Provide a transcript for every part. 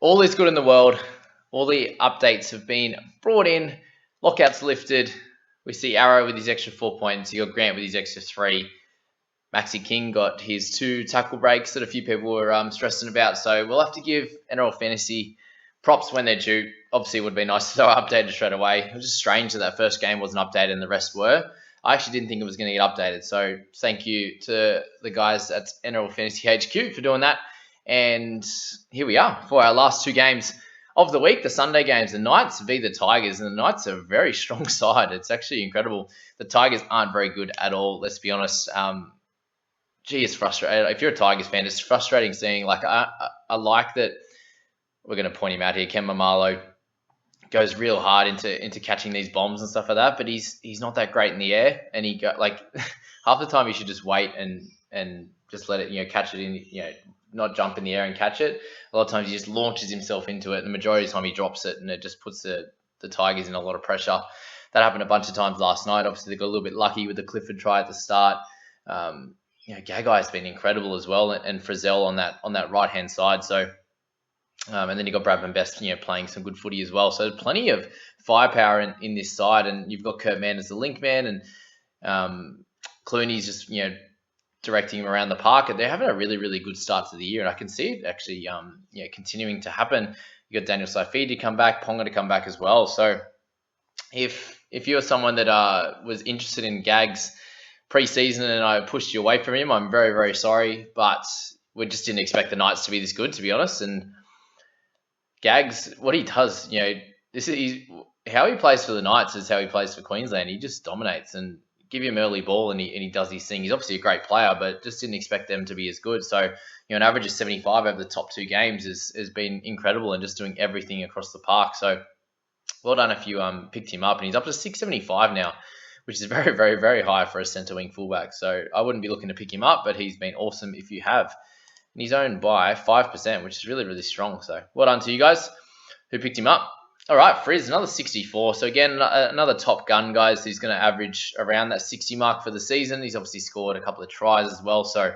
All is good in the world. All the updates have been brought in. Lockouts lifted. We see Arrow with his extra 4 points. You got Grant with his extra 3. Maxi King got his 2 tackle breaks that a few people were stressing about. So we'll have to give NRL Fantasy props when they're due. Obviously, it would be nice if they were updated straight away. It was just strange that first game wasn't updated and the rest were. I actually didn't think it was going to get updated. So thank you to the guys at NRL Fantasy HQ for doing that. And here we are for our last 2 games of the week, the Sunday games. The Knights v the Tigers, and the Knights are a very strong side. It's actually incredible. The Tigers aren't very good at all, let's be honest. It's frustrating. If you're a Tigers fan, it's frustrating seeing, I like that we're going to point him out here. Ken Mamalo goes real hard into catching these bombs and stuff like that, but he's not that great in the air, and he got half the time he should just wait and just let it, catch it in, not jump in the air and catch it. A lot of times he just launches himself into it, and the majority of the time he drops it, and it just puts the Tigers in a lot of pressure. That happened a bunch of times last night. Obviously, they got a little bit lucky with the Clifford try at the start. Gagai's been incredible as well, and Frizzell on that right hand side. So, and then you got Bradman Best, playing some good footy as well. So plenty of firepower in this side, and you've got Kurt Mann as the link man, and Clooney's just directing him around the park, and they're having a really, really good start to the year, and I can see it actually continuing to happen. You got Daniel Saifidi to come back, Ponga to come back as well. So if you're someone that was interested in Gags pre-season and I pushed you away from him, I'm very, very sorry, but we just didn't expect the Knights to be this good, to be honest. And Gags, what he does, how he plays for the Knights is how he plays for Queensland. He just dominates, and give him early ball and he does his thing. He's obviously a great player, but just didn't expect them to be as good. So, an average of 75 over the top 2 games has been incredible, and just doing everything across the park. So, well done if you picked him up, and he's up to 675 now, which is very, very, very high for a centre wing fullback. So I wouldn't be looking to pick him up, but he's been awesome if you have. And he's owned by 5%, which is really, really strong. So well done to you guys who picked him up. All right, Frizz, another 64. So again, another top gun, guys. He's going to average around that 60 mark for the season. He's obviously scored a couple of tries as well, so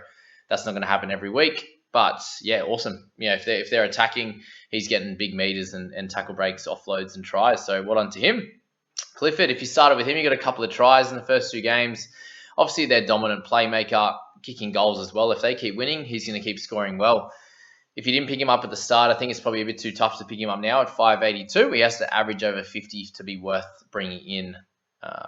that's not going to happen every week. But yeah, awesome. If they're attacking, he's getting big meters and tackle breaks, offloads, and tries. So well done to him. Clifford, if you started with him, you got a couple of tries in the first 2 games. Obviously, they're dominant playmaker, kicking goals as well. If they keep winning, he's going to keep scoring well. If you didn't pick him up at the start, I think it's probably a bit too tough to pick him up now at 582. He has to average over 50 to be worth bringing in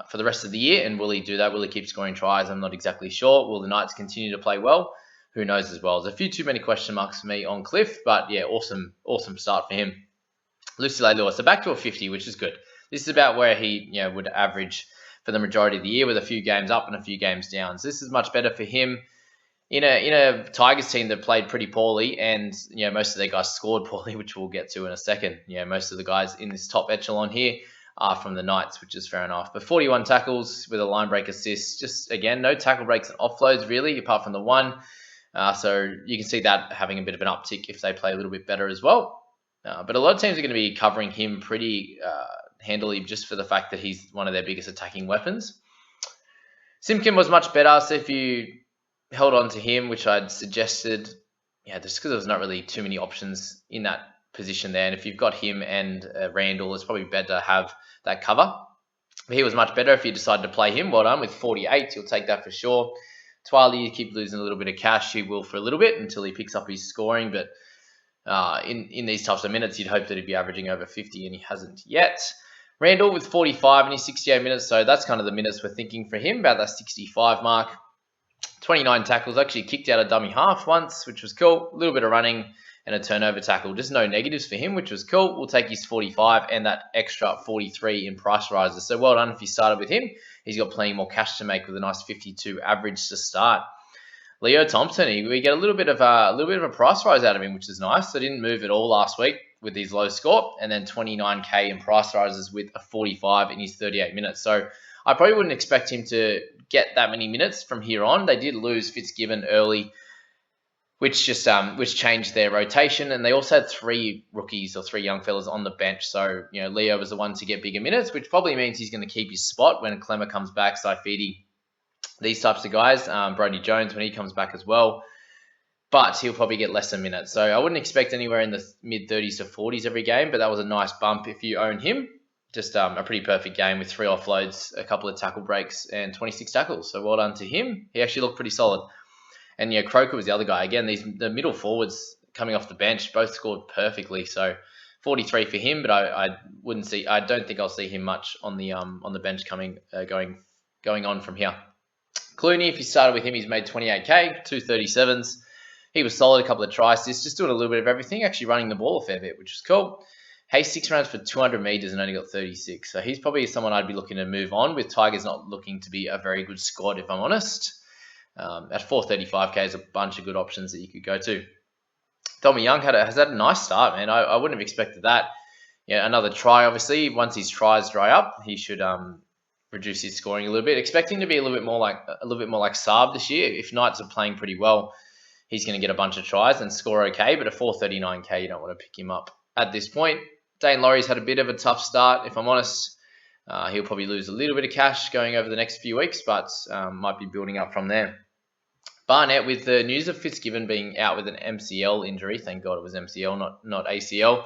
for the rest of the year. And will he do that? Will he keep scoring tries? I'm not exactly sure. Will the Knights continue to play well? Who knows as well. There's a few too many question marks for me on Cliff, but yeah, awesome start for him. Lucy Lewis, so back to a 50, which is good. This is about where he would average for the majority of the year, with a few games up and a few games down. So this is much better for him in a Tigers team that played pretty poorly, and most of their guys scored poorly, which we'll get to in a second. Most of the guys in this top echelon here are from the Knights, which is fair enough. But 41 tackles with a line break assist. Just again, no tackle breaks and offloads really, apart from the one. So you can see that having a bit of an uptick if they play a little bit better as well. But a lot of teams are going to be covering him pretty handily, just for the fact that he's one of their biggest attacking weapons. Simpkin was much better, so if you held on to him, which I'd suggested, just because there's not really too many options in that position there, and if you've got him and Randall, it's probably better to have that cover. But he was much better if you decided to play him. Well done, with 48, you'll take that for sure. Twiley, you keep losing a little bit of cash. He will for a little bit until he picks up his scoring, but in these types of minutes, you'd hope that he'd be averaging over 50, and he hasn't yet. Randall with 45 in his 68 minutes, so that's kind of the minutes we're thinking for him, about that 65 mark. 29 tackles, actually kicked out a dummy half once, which was cool. A little bit of running and a turnover tackle. Just no negatives for him, which was cool. We'll take his 45 and that extra 43 in price rises. So well done if you started with him. He's got plenty more cash to make with a nice 52 average to start. Leo Thompson, we get a little bit of a price rise out of him, which is nice. So didn't move at all last week with his low score, and then 29k in price rises with a 45 in his 38 minutes. So I probably wouldn't expect him to get that many minutes from here on. They did lose Fitzgibbon early, which changed their rotation, and they also had 3 rookies or 3 young fellas on the bench. So Leo was the one to get bigger minutes, which probably means he's going to keep his spot when Clemmer comes back. Saifidi, these types of guys, Brody Jones when he comes back as well. but he'll probably get lesser minutes. So I wouldn't expect anywhere in the mid 30s to 40s every game, but that was a nice bump if you own him. Just a pretty perfect game with 3 offloads, a couple of tackle breaks, and 26 tackles. So well done to him. He actually looked pretty solid. And Croker was the other guy. Again, the middle forwards coming off the bench both scored perfectly. So 43 for him, but I don't think I'll see him much on the bench going on from here. Clooney, if you started with him, he's made 28k, 237s. He was solid, a couple of tries, just doing a little bit of everything, actually running the ball a fair bit, which is cool. Hayes 6 runs for 200 meters and only got 36. So he's probably someone I'd be looking to move on with. Tigers not looking to be a very good squad, if I'm honest. At 435k is a bunch of good options that you could go to. Tommy Young has had a nice start, man. I wouldn't have expected that. Yeah, another try, obviously. Once his tries dry up, he should reduce his scoring a little bit. Expecting to be a little bit more like Saab this year. If Knights are playing pretty well, he's going to get a bunch of tries and score okay. But at 439k, you don't want to pick him up at this point. Dane Laurie's had a bit of a tough start, if I'm honest. He'll probably lose a little bit of cash going over the next few weeks, but might be building up from there. Barnett, with the news of Fitzgibbon being out with an MCL injury, thank God it was MCL, not ACL.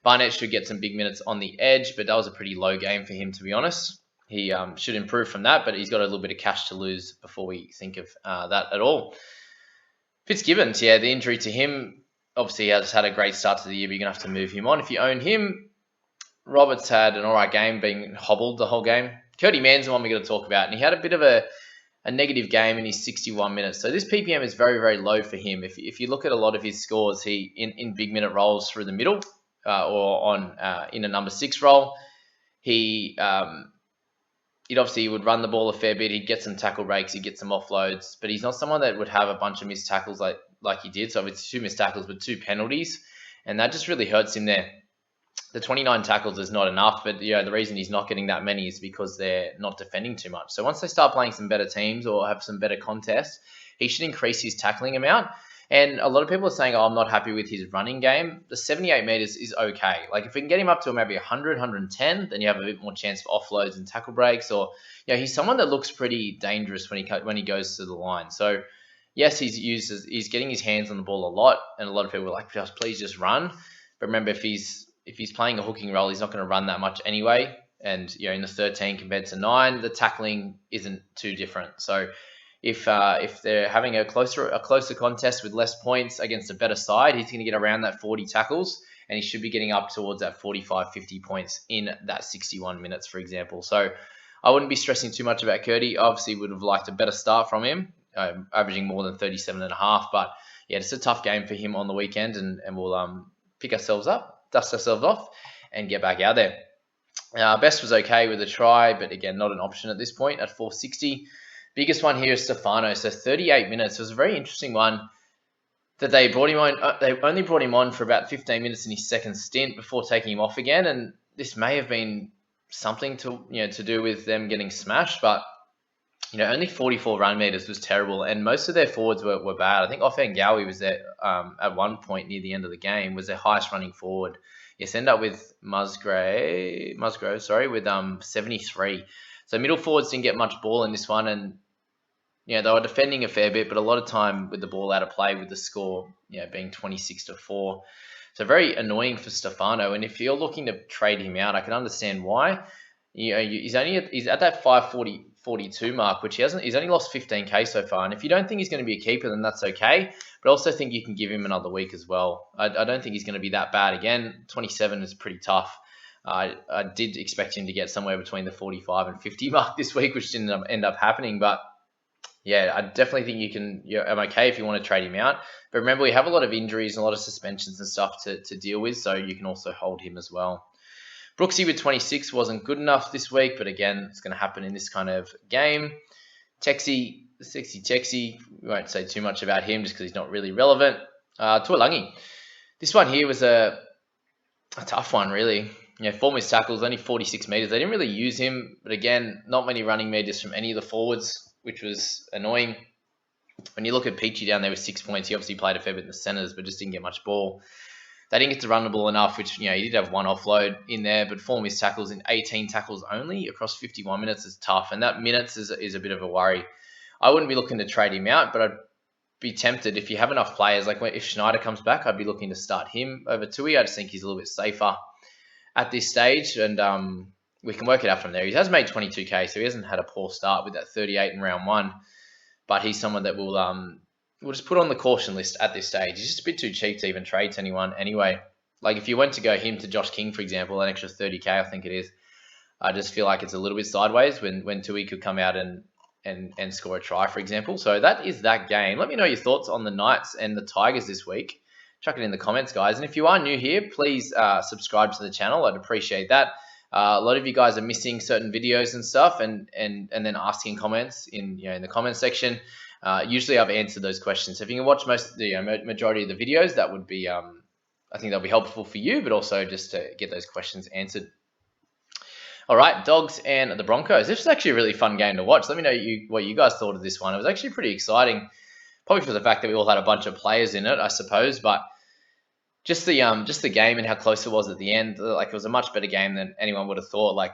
Barnett should get some big minutes on the edge, but that was a pretty low game for him, to be honest. He should improve from that, but he's got a little bit of cash to lose before we think of that at all. Fitzgibbons, the injury to him, obviously has had a great start to the year, but you're going to have to move him on. If you own him, Roberts had an all right game, being hobbled the whole game. Cody Mann's the one we're going to talk about, and he had a bit of a negative game in his 61 minutes. So this PPM is very, very low for him. If you look at a lot of his scores, he in big minute rolls through the middle or in a number 6 role, he'd obviously would run the ball a fair bit. He'd get some tackle breaks, he'd get some offloads, but he's not someone that would have a bunch of missed tackles like he did. So it's 2 missed tackles, but 2 penalties, and that just really hurts him there. The 29 tackles is not enough, but the reason he's not getting that many is because they're not defending too much. So once they start playing some better teams or have some better contests, he should increase his tackling amount. And a lot of people are saying, I'm not happy with his running game. The 78 meters is okay. Like if we can get him up to maybe 100, 110, then you have a bit more chance for offloads and tackle breaks. Or he's someone that looks pretty dangerous when he goes to the line. So yes, he's getting his hands on the ball a lot, and a lot of people are like, please just run. But remember, if he's playing a hooking role, he's not going to run that much anyway. And in the 13 compared to 9, the tackling isn't too different. So if they're having a closer contest with less points against a better side, he's going to get around that 40 tackles, and he should be getting up towards that 45, 50 points in that 61 minutes, for example. So I wouldn't be stressing too much about Curdy. Obviously, would have liked a better start from him, averaging more than 37.5. But it's a tough game for him on the weekend, and we'll pick ourselves up, dust ourselves off, and get back out there. Best was okay with a try, but again, not an option at this point at 460. Biggest one here is Stefano. So 38 minutes. It was a very interesting one that they brought him on. They only brought him on for about 15 minutes in his second stint before taking him off again. And this may have been something to do with them getting smashed, but only 44 run meters was terrible, and most of their forwards were bad. I think Offengawi Gowie was there at one point near the end of the game, was their highest running forward. Yes, end up with Musgrove, with 73. So middle forwards didn't get much ball in this one, and they were defending a fair bit, but a lot of time with the ball out of play, with the score being 26-4. So very annoying for Stefano. And if you're looking to trade him out, I can understand why. He's at that 542 mark, which he's only lost 15k so far. And if you don't think he's going to be a keeper, then that's okay. But I also think you can give him another week as well. I don't think he's going to be that bad again. 27 is pretty tough. I did expect him to get somewhere between the 45 and 50 mark this week, which didn't end up happening. But I definitely think you can. I'm okay if you want to trade him out. But remember, we have a lot of injuries and a lot of suspensions and stuff to deal with, so you can also hold him as well. Brooksy with 26 wasn't good enough this week, but again, it's going to happen in this kind of game. Texie, we won't say too much about him just because he's not really relevant. Tuolangi. This one here was a tough one, really. 4 missed tackles, only 46 meters. They didn't really use him, but again, not many running meters from any of the forwards, which was annoying. When you look at Peachy down there with 6 points, he obviously played a fair bit in the centers, but just didn't get much ball. They didn't get to run the ball enough, which, he did have 1 offload in there, but 4 missed tackles in 18 tackles only across 51 minutes is tough, and that minutes is a bit of a worry. I wouldn't be looking to trade him out, but I'd be tempted if you have enough players. Like if Schneider comes back, I'd be looking to start him over Tui. I just think he's a little bit safer at this stage, and we can work it out from there. He has made 22k, so he hasn't had a poor start with that 38 in round 1. But he's someone that we'll just put on the caution list at this stage. He's just a bit too cheap to even trade to anyone anyway. Like if you went to go him to Josh King, for example, an extra 30k, I think it is. I just feel like it's a little bit sideways when Tui could come out and score a try, for example. So that is that game. Let me know your thoughts on the Knights and the Tigers this week. Chuck it in the comments, guys. And if you are new here, please subscribe to the channel. I'd appreciate that. A lot of you guys are missing certain videos and stuff, and then asking comments in the comment section. Usually, I've answered those questions. So if you can watch majority of the videos, that would be I think that'll be helpful for you, but also just to get those questions answered. All right, Dogs and the Broncos. This was actually a really fun game to watch. Let me know what you guys thought of this one. It was actually pretty exciting, probably for the fact that we all had a bunch of players in it, I suppose, but just the game and how close it was at the end. Like it was a much better game than anyone would have thought. Like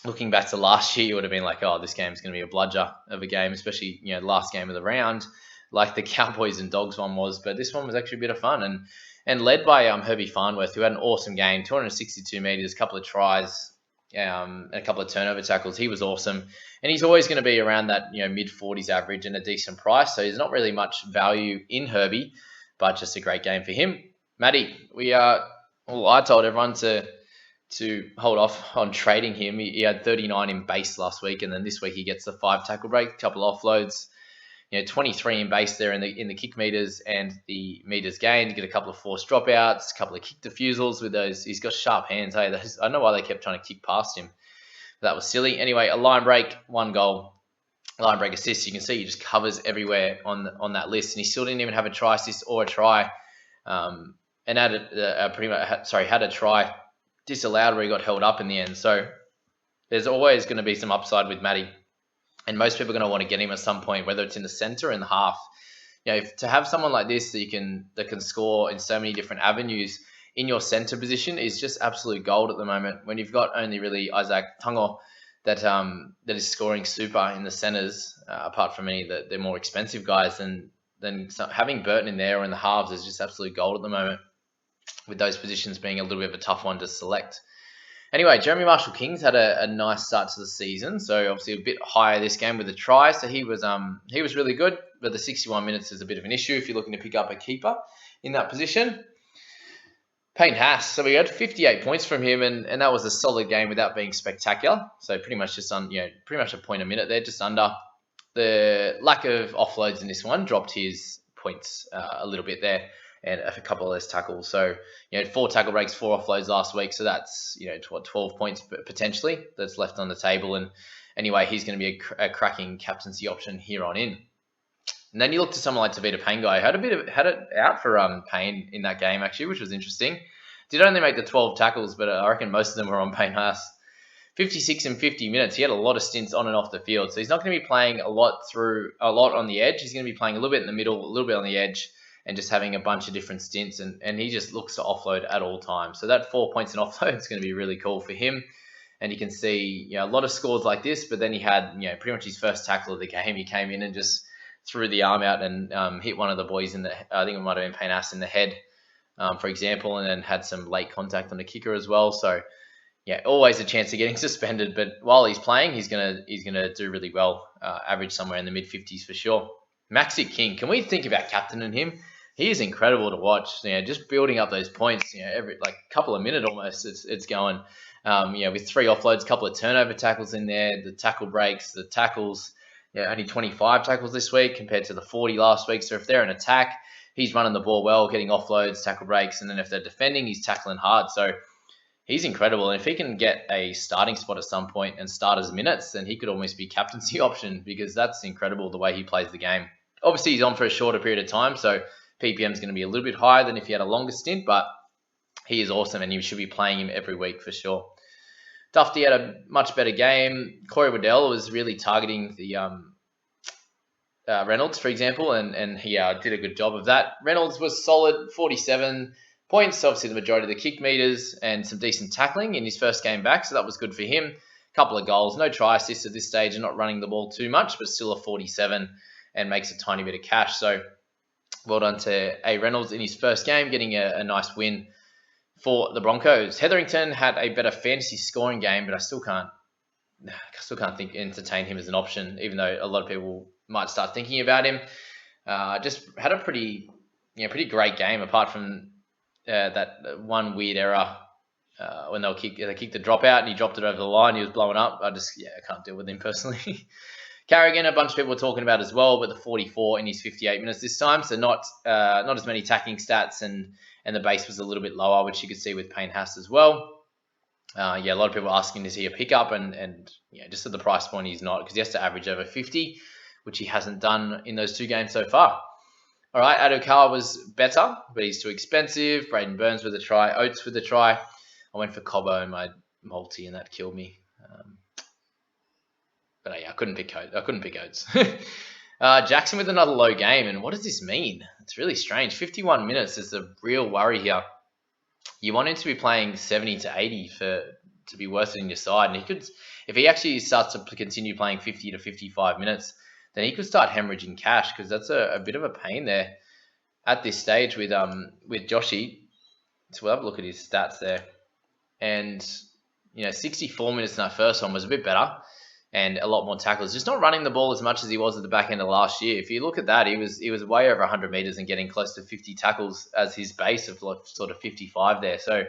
looking back to last year, you would have been like, oh, this game's going to be a bludger of a game, especially the last game of the round, like the Cowboys and Dogs one was. But this one was actually a bit of fun and led by Herbie Farnworth, who had an awesome game, 262 meters, a couple of tries, and a couple of turnover tackles. He was awesome, and he's always going to be around that mid 40s average and a decent price. So there's not really much value in Herbie, but just a great game for him. Matty, I told everyone to hold off on trading him. He had 39 in base last week, and then this week he gets the 5 tackle break, a couple of offloads, 23 in base there in the kick meters and the meters gained. Get a couple of forced dropouts, a couple of kick defusals with those. He's got sharp hands. Hey, I don't know why they kept trying to kick past him. That was silly. Anyway, a line break, 1 goal, line break assist. You can see he just covers everywhere on that list, and he still didn't even have a try assist or a try. And had a try disallowed where he got held up in the end. So there's always going to be some upside with Matty. And most people are going to want to get him at some point, whether it's in the center or in the half. To have someone like this that can score in so many different avenues in your center position is just absolute gold at the moment. When you've got only really Isaac Tungo that is scoring super in the centers, apart from any of the more expensive guys, then having Burton in there or in the halves is just absolute gold at the moment, with those positions being a little bit of a tough one to select. Anyway, Jeremy Marshall-King's had a nice start to the season, so obviously a bit higher this game with a try, so he was really good, but the 61 minutes is a bit of an issue if you're looking to pick up a keeper in that position. Payne Haas, so we had 58 points from him, and that was a solid game without being spectacular, so pretty much pretty much a point a minute there, just under. The lack of offloads in this one dropped his points a little bit there, and a couple of less tackles. So, 4 tackle breaks, 4 offloads last week. So that's, 12 points potentially that's left on the table. And anyway, he's going to be a cracking captaincy option here on in. And then you look to someone like Tavita Pangai. Had it out for Payne in that game, actually, which was interesting. Did only make the 12 tackles, but I reckon most of them were on Payne Haas. 56 and 50 minutes. He had a lot of stints on and off the field. So he's not going to be playing a lot on the edge. He's going to be playing a little bit in the middle, a little bit on the edge, and just having a bunch of different stints, and he just looks to offload at all times. So that 4 points in offload is going to be really cool for him. And you can see a lot of scores like this, but then he had pretty much his first tackle of the game. He came in and just threw the arm out and hit one of the boys I think it might have been Payne Haas in the head, for example, and then had some late contact on the kicker as well. So always a chance of getting suspended, but while he's playing, he's gonna do really well, average somewhere in the mid-50s for sure. Maxi King, can we think about captaining him? He is incredible to watch. Just building up those points. Every couple of minutes almost, it's going. With 3 offloads, a couple of turnover tackles in there, the tackle breaks, the tackles. Only 25 tackles this week compared to the 40 last week. So if they're in attack, he's running the ball well, getting offloads, tackle breaks, and then if they're defending, he's tackling hard. So he's incredible. And if he can get a starting spot at some point and start his minutes, then he could almost be captaincy option, because that's incredible the way he plays the game. Obviously, he's on for a shorter period of time, so PPM is going to be a little bit higher than if he had a longer stint, but he is awesome, and you should be playing him every week for sure. Dufty had a much better game. Corey Waddell was really targeting the Reynolds, for example, and he did a good job of that. Reynolds was solid, 47 points, obviously the majority of the kick meters, and some decent tackling in his first game back, so that was good for him. Couple of goals, no try assists at this stage, and not running the ball too much, but still a 47. and makes a tiny bit of cash. So well done to A. Reynolds in his first game, getting a nice win for the Broncos. Hetherington had a better fantasy scoring game, but I still can't entertain him as an option, even though a lot of people might start thinking about him. Just had a pretty great game, apart from that one weird error when they kicked the dropout and he dropped it over the line. He was blowing up. I can't deal with him personally. Carrigan, a bunch of people were talking about as well, but the 44 in his 58 minutes this time, so not as many tackling stats, and the base was a little bit lower, which you could see with Payne Haas as well. A lot of people are asking, is he a pickup? And just at the price point, he's not, because he has to average over 50, which he hasn't done in those 2 games so far. All right, Addo-Carr was better, but he's too expensive. Braden Burns with a try, Oates with a try. I went for Cobbo in my multi, and that killed me. But I couldn't pick Oates. Jackson with another low game, and what does this mean? It's really strange. 51 minutes is the real worry here. You want him to be playing 70 to 80 to be worth it in your side, and if he actually starts to continue playing 50 to 55 minutes, then he could start hemorrhaging cash, because that's a bit of a pain there at this stage with Joshy. So we'll have a look at his stats there, and 64 minutes in that first one was a bit better, and a lot more tackles. Just not running the ball as much as he was at the back end of last year. If you look at that, he was way over 100 meters and getting close to 50 tackles as his base of sort of 55 there. So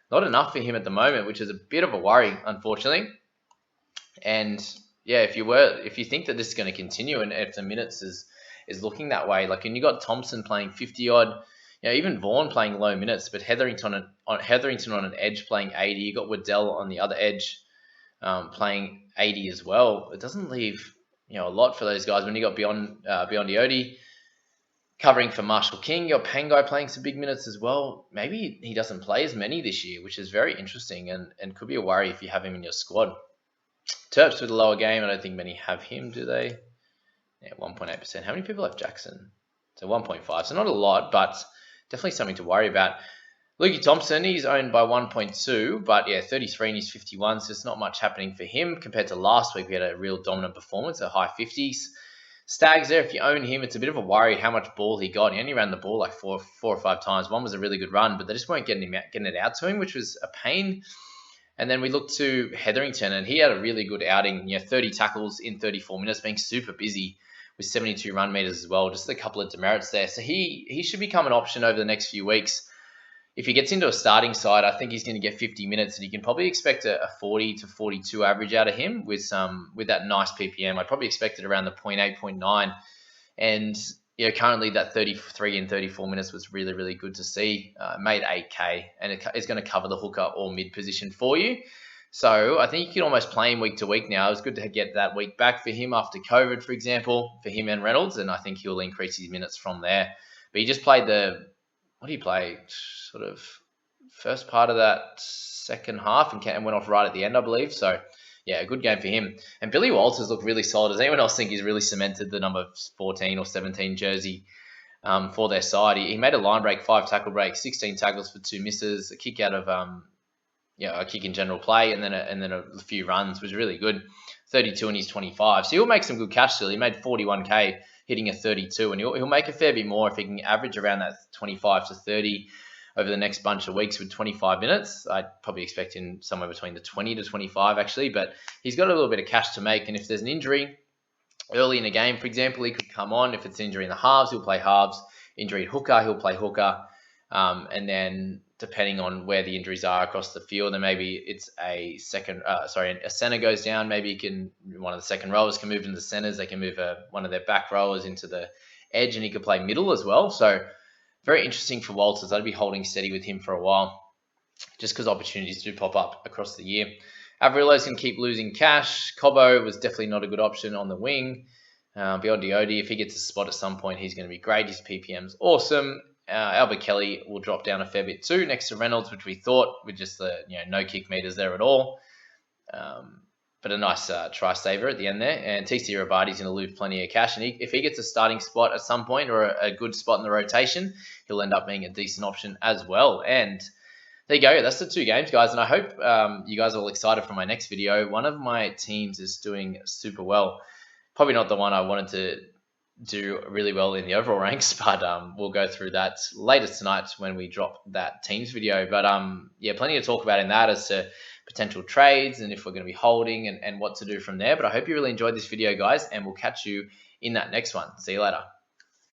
not enough for him at the moment, which is a bit of a worry, unfortunately. And if you think that this is going to continue, and if the minutes is looking that way, and you got Thompson playing 50 odd, even Vaughan playing low minutes, but Hetherington on an edge playing 80. You got Waddell on the other edge playing 80 as well. It doesn't leave a lot for those guys. When you got Biondi covering for Marshall King, you got Pangai playing some big minutes as well. Maybe he doesn't play as many this year, which is very interesting and could be a worry if you have him in your squad. Terps with a lower game. I don't think many have him, do they? 1.8%. How many people have Jackson? So 1.5. So not a lot, but definitely something to worry about. Lukey Thompson, he's owned by 1.2, but 33 in his 51, so it's not much happening for him compared to last week. We had a real dominant performance, a high 50s. Stags there, if you own him, it's a bit of a worry how much ball he got. He only ran the ball like four or five times. One was a really good run, but they just weren't getting it out to him, which was a pain. And then we looked to Hetherington, and he had a really good outing. 30 tackles in 34 minutes, being super busy with 72 run meters as well. Just a couple of demerits there. So he should become an option over the next few weeks. If he gets into a starting side, I think he's going to get 50 minutes, and you can probably expect a 40 to 42 average out of him with that nice PPM. I'd probably expect it around the 0.8, 0.9. And currently that 33 and 34 minutes was really, really good to see. Made 8K, and it's going to cover the hooker or mid position for you. So I think you can almost play him week to week now. It was good to get that week back for him after COVID, for example, for him and Reynolds, and I think he'll increase his minutes from there. But he just played what did he play? Sort of first part of that second half and went off right at the end, I believe. So, a good game for him. And Billy Walters looked really solid. Does anyone else think he's really cemented the number 14 or 17 jersey for their side? He made a line break, 5 tackle breaks, 16 tackles for 2 misses, a kick out of a kick in general play, and then a few runs, was really good. 32 in his 25. So he'll make some good cash still. He made 41K hitting a 32, and he'll make a fair bit more if he can average around that 25 to 30 over the next bunch of weeks with 25 minutes. I'd probably expect him somewhere between the 20 to 25 actually, but he's got a little bit of cash to make, and if there's an injury early in the game, for example, he could come on. If it's injury in the halves, he'll play halves. Injury at hooker, he'll play hooker. And then depending on where the injuries are across the field, then maybe it's a center goes down. Maybe one of the second rowers can move into the centers. They can move one of their back rowers into the edge, and he could play middle as well. So very interesting for Walters. I'd be holding steady with him for a while, just because opportunities do pop up across the year. Avrillo's can keep losing cash. Cobbo was definitely not a good option on the wing. Biondi Odi, if he gets a spot at some point, he's going to be great. His PPM's awesome. Albert Kelly will drop down a fair bit too, next to Reynolds, which we thought with just the no kick meters there at all. But a nice try saver at the end there. And TC Rabadi's going to lose plenty of cash. And if he gets a starting spot at some point or a good spot in the rotation, he'll end up being a decent option as well. And there you go. That's the 2 games, guys. And I hope you guys are all excited for my next video. One of my teams is doing super well. Probably not the one I wanted to do really well in the overall ranks, but we'll go through that later tonight when we drop that teams video. But yeah, plenty to talk about in that as to potential trades and if we're going to be holding and what to do from there. But I hope you really enjoyed this video, guys, and we'll catch you in that next one. See you later.